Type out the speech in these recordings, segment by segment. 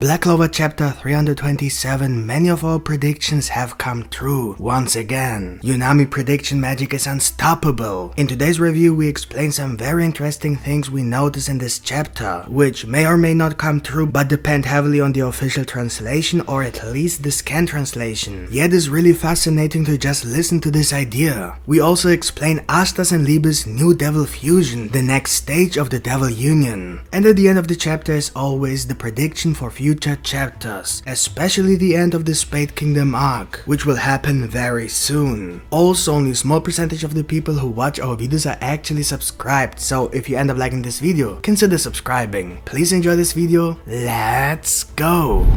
Black Clover Chapter 327, many of our predictions have come true once again. Unami prediction magic is unstoppable. In today's review we explain some very interesting things we notice in this chapter, which may or may not come true but depend heavily on the official translation or at least the scan translation. Yet it's really fascinating to just listen to this idea. We also explain Asta's and Liebe's new devil fusion, the next stage of the devil union. And at the end of the chapter is always the prediction for future chapters, especially the end of the Spade Kingdom arc, which will happen very soon. Also, only a small percentage of the people who watch our videos are actually subscribed, so if you end up liking this video, consider subscribing. Please enjoy this video, let's go!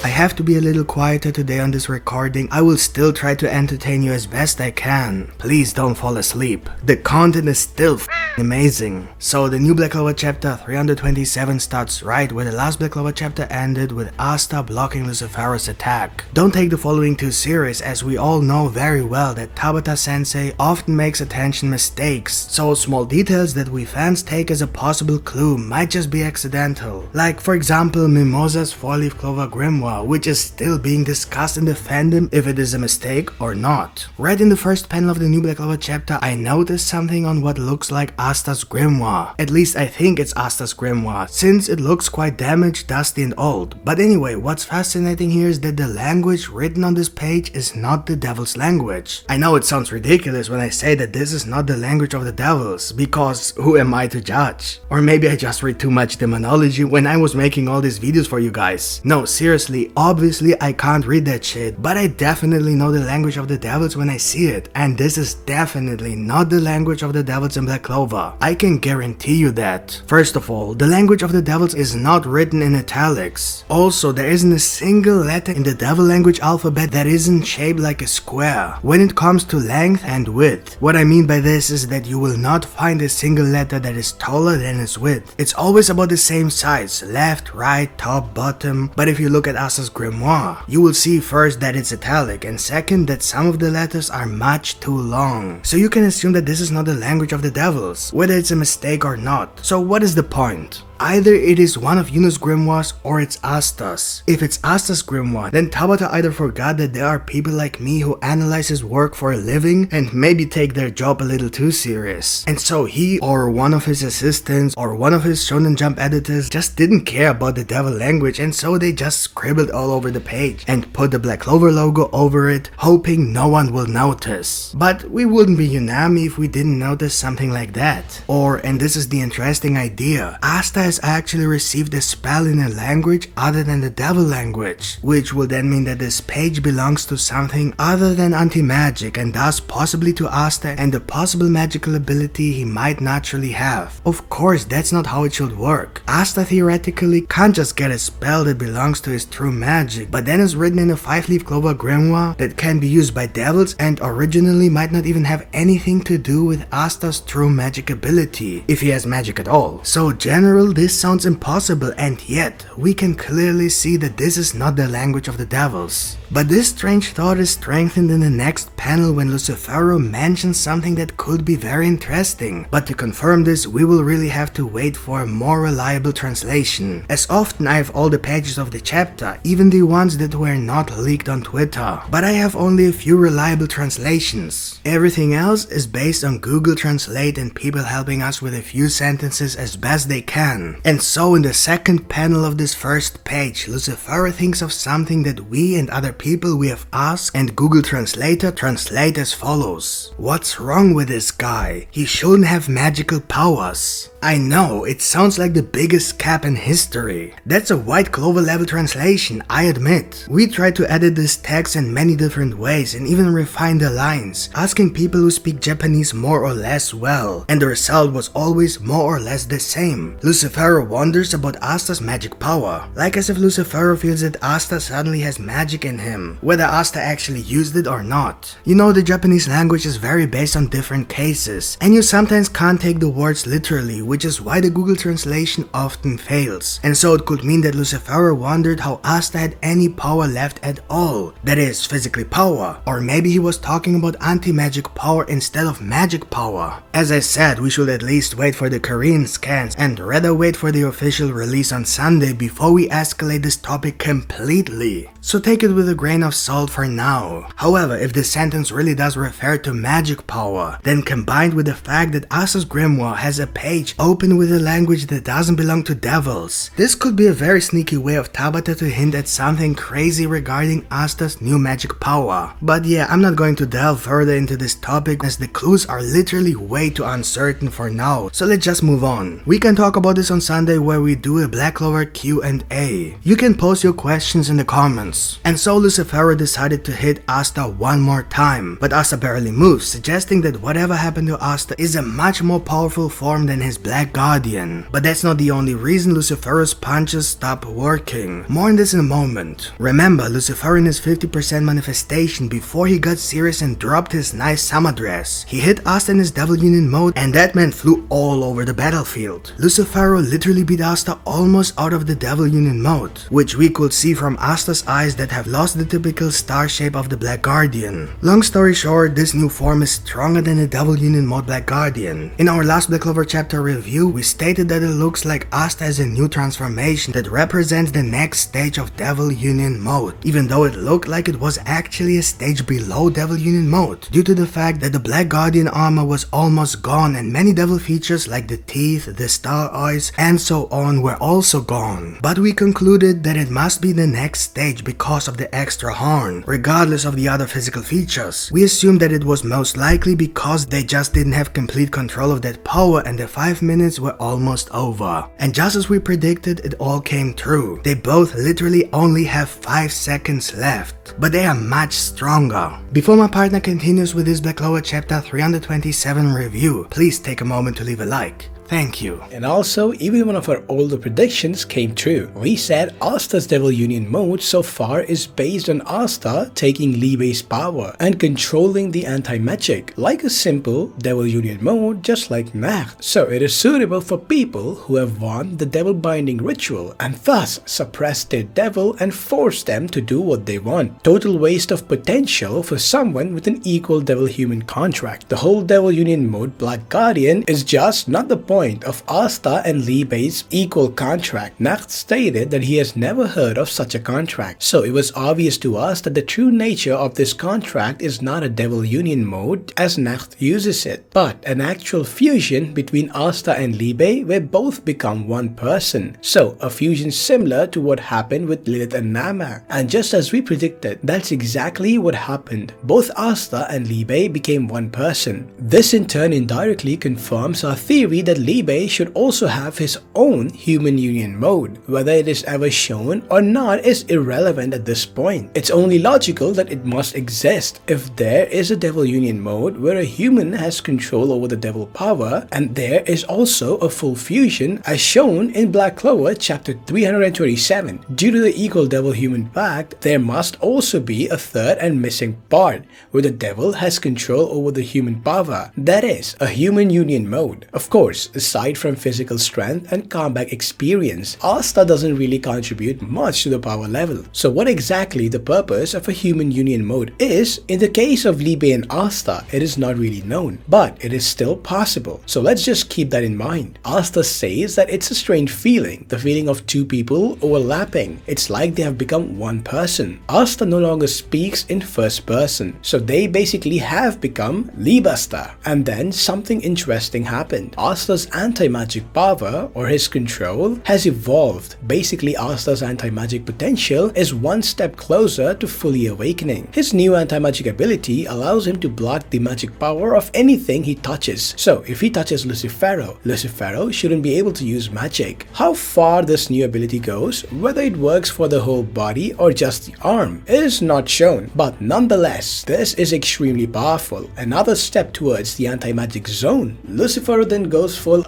I have to be a little quieter today on this recording. I will still try to entertain you as best I can. Please don't fall asleep. The content is still amazing. So the new Black Clover Chapter 327 starts right where the last Black Clover Chapter ended, with Asta blocking Lucifero's attack. Don't take the following too serious, as we all know very well that Tabata-sensei often makes attention mistakes, so small details that we fans take as a possible clue might just be accidental. Like for example Mimosa's 4-leaf clover grimoire, which is still being discussed in the fandom if it is a mistake or not. Right in the first panel of the new Black Clover Chapter, I noticed something on what looks like Asta's grimoire. At least I think it's Asta's grimoire, since it looks quite damaged, dusty and old. But anyway, what's fascinating here is that the language written on this page is not the devil's language. I know it sounds ridiculous when I say that this is not the language of the devils, because who am I to judge? Or maybe I just read too much demonology when I was making all these videos for you guys. No, seriously, obviously I can't read that shit, but I definitely know the language of the devils when I see it, and this is definitely not the language of the devils in Black Clover. I can guarantee you that. First of all, the language of the devils is not written in italics. Also, there isn't a single letter in the devil language alphabet that isn't shaped like a square when it comes to length and width. What I mean by this is that you will not find a single letter that is taller than its width. It's always about the same size, left, right, top, bottom. But if you look at Asta's grimoire, you will see first that it's italic, and second that some of the letters are much too long. So you can assume that this is not the language of the devils, whether it's a mistake or not. So what is the point? Either it is one of Yuno's grimoires or it's Asta's. If it's Asta's grimoire, then Tabata either forgot that there are people like me who analyze his work for a living and maybe take their job a little too serious. And so he or one of his assistants or one of his Shonen Jump editors just didn't care about the devil language, and so they just scribbled all over the page and put the Black Clover logo over it, hoping no one will notice. But we wouldn't be Unami if we didn't notice something like that. Or, and this is the interesting idea, Asta has actually received a spell in a language other than the devil language, which will then mean that this page belongs to something other than anti-magic, and thus possibly to Asta and a possible magical ability he might naturally have. Of course, that's not how it should work. Asta theoretically can't just get a spell that belongs to his true magic, but then is written in a 5-leaf clover grimoire that can be used by devils and originally might not even have anything to do with Asta's true magic ability, if he has magic at all. So general, this sounds impossible, and yet we can clearly see that this is not the language of the devils. But this strange thought is strengthened in the next panel when Lucifero mentions something that could be very interesting. But to confirm this, we will really have to wait for a more reliable translation. As often I have all the pages of the chapter, even the ones that were not leaked on Twitter. But I have only a few reliable translations. Everything else is based on Google Translate and people helping us with a few sentences as best they can. And so in the second panel of this first page, Lucifero thinks of something that we and other people we have asked, and Google Translator translate as follows: what's wrong with this guy? He shouldn't have magical powers. I know, it sounds like the biggest cap in history. That's a White Clover level translation, I admit. We tried to edit this text in many different ways and even refine the lines, asking people who speak Japanese more or less well, and the result was always more or less the same. Lucifero wonders about Asta's magic power, like as if Lucifero feels that Asta suddenly has magic in him. him, whether Asta actually used it or not. You know, the Japanese language is very based on different cases, and you sometimes can't take the words literally, which is why the Google translation often fails. And so it could mean that Lucifero wondered how Asta had any power left at all, that is, physically power, or maybe he was talking about anti-magic power instead of magic power. As I said, we should at least wait for the Korean scans and rather wait for the official release on Sunday before we escalate this topic completely. So take it with a grain of salt for now. However, if this sentence really does refer to magic power, then combined with the fact that Asta's grimoire has a page open with a language that doesn't belong to devils, this could be a very sneaky way of Tabata to hint at something crazy regarding Asta's new magic power. But yeah, I'm not going to delve further into this topic as the clues are literally way too uncertain for now, so let's just move on. We can talk about this on Sunday where we do a Black Clover Q&A. You can post your questions in the comments. And so Lucifero decided to hit Asta one more time, but Asta barely moves, suggesting that whatever happened to Asta is a much more powerful form than his Black Guardian. But that's not the only reason Lucifero's punches stop working. More on this in a moment. Remember, Lucifero in his 50% manifestation before he got serious and dropped his nice summer dress. He hit Asta in his Devil Union mode and that man flew all over the battlefield. Lucifero literally beat Asta almost out of the Devil Union mode, which we could see from Asta's eyes that have lost the typical star shape of the Black Guardian. Long story short, this new form is stronger than the Devil Union mode Black Guardian. In our last Black Clover chapter review, we stated that it looks like Asta has a new transformation that represents the next stage of Devil Union mode, even though it looked like it was actually a stage below Devil Union mode, due to the fact that the Black Guardian armor was almost gone and many devil features like the teeth, the star eyes, and so on were also gone. But we concluded that it must be the next stage because of the extra horn, regardless of the other physical features. We assumed that it was most likely because they just didn't have complete control of that power and the 5 minutes were almost over. And just as we predicted, it all came true. They both literally only have 5 seconds left, but they are much stronger. Before my partner continues with this Black Clover chapter 327 review, please take a moment to leave a like. Thank you. And also, even one of our older predictions came true. We said Asta's Devil Union mode so far is based on Asta taking Liebe's power and controlling the anti-magic, like a simple Devil Union mode just like Nacht. So it is suitable for people who have won the devil binding ritual and thus suppressed their devil and forced them to do what they want. Total waste of potential for someone with an equal devil human contract. The whole Devil Union mode Black Guardian is just not the point of Asta and Liebe's equal contract. Nacht stated that he has never heard of such a contract, so it was obvious to us that the true nature of this contract is not a Devil Union mode as Nacht uses it, but an actual fusion between Asta and Liebe where both become one person. So a fusion similar to what happened with Lilith and Nama. And just as we predicted, that's exactly what happened. Both Asta and Liebe became one person. This in turn indirectly confirms our theory that Liebe should also have his own human union mode. Whether it is ever shown or not is irrelevant at this point. It's only logical that it must exist if there is a Devil Union mode where a human has control over the devil power, and there is also a full fusion as shown in Black Clover chapter 327. Due to the equal devil-human pact, there must also be a third and missing part where the devil has control over the human power. That is, a human union mode. Of course, aside from physical strength and combat experience, Asta doesn't really contribute much to the power level. So what exactly the purpose of a human union mode is, in the case of Liebe and Asta, it is not really known, but it is still possible. So let's just keep that in mind. Asta says that it's a strange feeling, the feeling of two people overlapping. It's like they have become one person. Asta no longer speaks in first person, so they basically have become Liebasta. And then something interesting happened. Asta's anti-magic power, or his control, has evolved. Basically, Asta's anti-magic potential is one step closer to fully awakening. His new anti-magic ability allows him to block the magic power of anything he touches. So if he touches Lucifero, Lucifero shouldn't be able to use magic. How far this new ability goes, whether it works for the whole body or just the arm, is not shown. But nonetheless, this is extremely powerful. Another step towards the anti-magic zone. Lucifero then goes full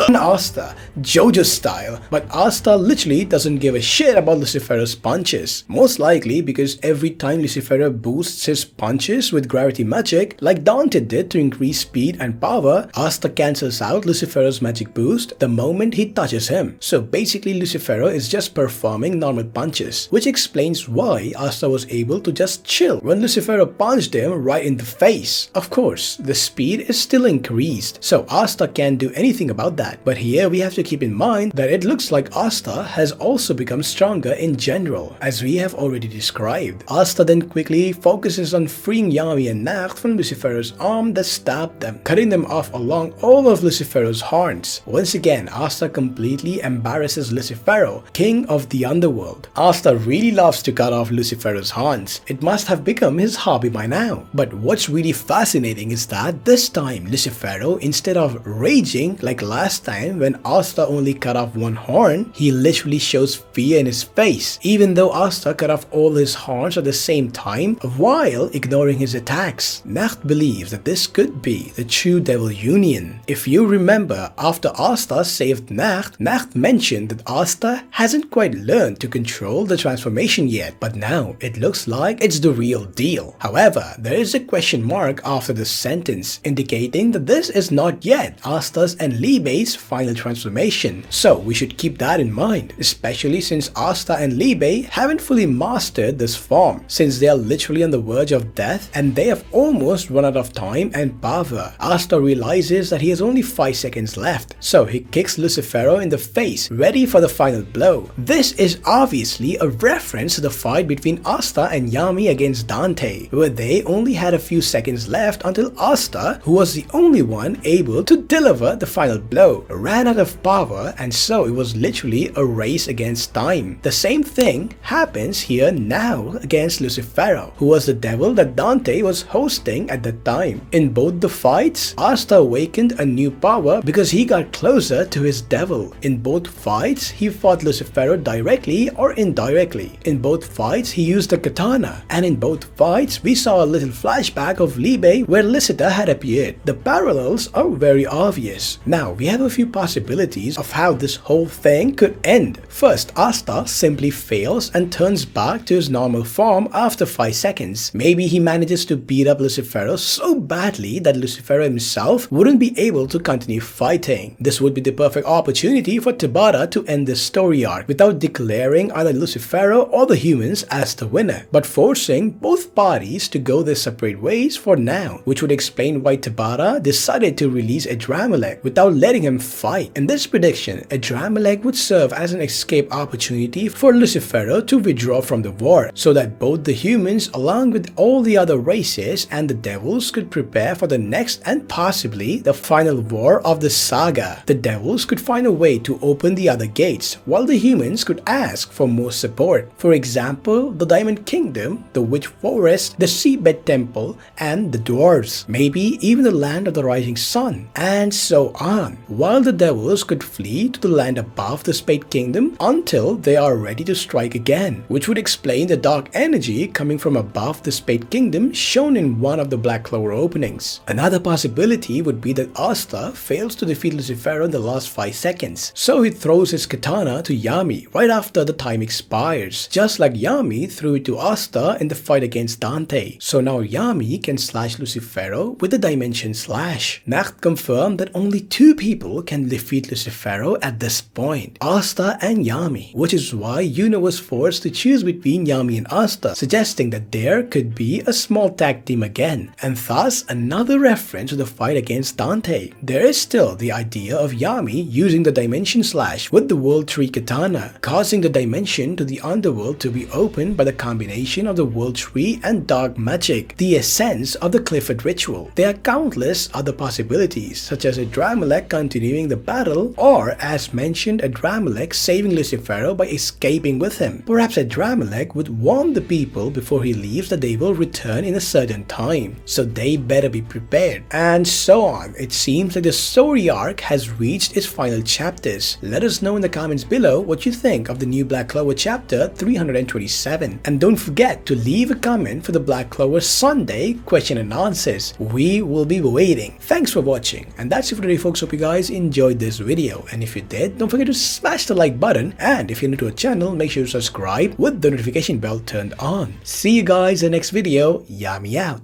and Asta, JoJo style. But Asta literally doesn't give a shit about Lucifero's punches. Most likely because every time Lucifero boosts his punches with gravity magic, like Dante did to increase speed and power, Asta cancels out Lucifero's magic boost the moment he touches him. So basically Lucifero is just performing normal punches, which explains why Asta was able to just chill when Lucifero punched him right in the face. Of course, the speed is still increased, so Asta can't do anything about that. But here we have to keep in mind that it looks like Asta has also become stronger in general, as we have already described. Asta then quickly focuses on freeing Yami and Nacht from Lucifero's arm that stabbed them, cutting them off along all of Lucifero's horns. Once again, Asta completely embarrasses Lucifero, king of the underworld. Asta really loves to cut off Lucifero's horns. It must have become his hobby by now. But what's really fascinating is that this time Lucifero, instead of raging like last time when Asta only cut off one horn, he literally shows fear in his face, even though Asta cut off all his horns at the same time while ignoring his attacks. Nacht believes that this could be the true devil union. If you remember, after Asta saved Nacht, Nacht mentioned that Asta hasn't quite learned to control the transformation yet, but now it looks like it's the real deal. However, there is a question mark after the sentence, indicating that this is not yet Asta's and Liebe's final transformation. So we should keep that in mind, especially since Asta and Liebe haven't fully mastered this form, since they are literally on the verge of death and they have almost run out of time and power. Asta realizes that he has only 5 seconds left, so he kicks Lucifero in the face, ready for the final blow. This is obviously a reference to the fight between Asta and Yami against Dante, where they only had a few seconds left until Asta, who was the only one able to deliver the final blow, ran out of power, and so it was literally a race against time. The same thing happens here now against Lucifero, who was the devil that Dante was hosting at the time. In both the fights, Asta awakened a new power because he got closer to his devil. In both fights, he fought Lucifero directly or indirectly. In both fights, he used the katana, and in both fights, we saw a little flashback of Liebe where Lycita had appeared. The parallels are very obvious. Now, we have a few possibilities of how this whole thing could end. First, Asta simply fails and turns back to his normal form after 5 seconds. Maybe he manages to beat up Lucifero so badly that Lucifero himself wouldn't be able to continue fighting. This would be the perfect opportunity for Tabata to end this story arc without declaring either Lucifero or the humans as the winner, but forcing both parties to go their separate ways for now, which would explain why Tabata decided to release Adramelech without letting him fight. In this prediction, Adramelech would serve as an escape opportunity for Lucifero to withdraw from the war, so that both the humans along with all the other races and the devils could prepare for the next and possibly the final war of the saga. The devils could find a way to open the other gates, while the humans could ask for more support. For example, the Diamond Kingdom, the Witch Forest, the Seabed Temple, and the dwarves. Maybe even the land of the rising sun, and so on. While the devils could flee to the land above the Spade Kingdom until they are ready to strike again, which would explain the dark energy coming from above the Spade Kingdom shown in one of the Black Clover openings. Another possibility would be that Asta fails to defeat Lucifero in the last 5 seconds, so he throws his katana to Yami right after the time expires, just like Yami threw it to Asta in the fight against Dante. So now Yami can slash Lucifero with the Dimension Slash. Nacht confirmed that only 2 people can defeat Lucifero at this point, Asta and Yami, which is why Yuno was forced to choose between Yami and Asta, suggesting that there could be a small tag team again, and thus another reference to the fight against Dante. There is still the idea of Yami using the Dimension Slash with the World Tree Katana, causing the dimension to the underworld to be opened by the combination of the World Tree and dark magic, the essence of the Clifford ritual. There are countless other possibilities, such as Adramelech continuing the battle, or as mentioned, Adramelech saving Lucifero by escaping with him. Perhaps Adramelech would warn the people before he leaves that they will return in a certain time, so they better be prepared, and so on. It seems like the story arc has reached its final chapters. Let us know in the comments below what you think of the new Black Clover chapter 327, and don't forget to leave a comment for the Black Clover Sunday question and answers. We will be waiting. Thanks for watching, and that's it for today, folks. Hope you guys you enjoyed this video, and if you did, don't forget to smash the like button, and if you're new to our channel, make sure to subscribe with the notification bell turned on. See you guys in the next video. Yummy out.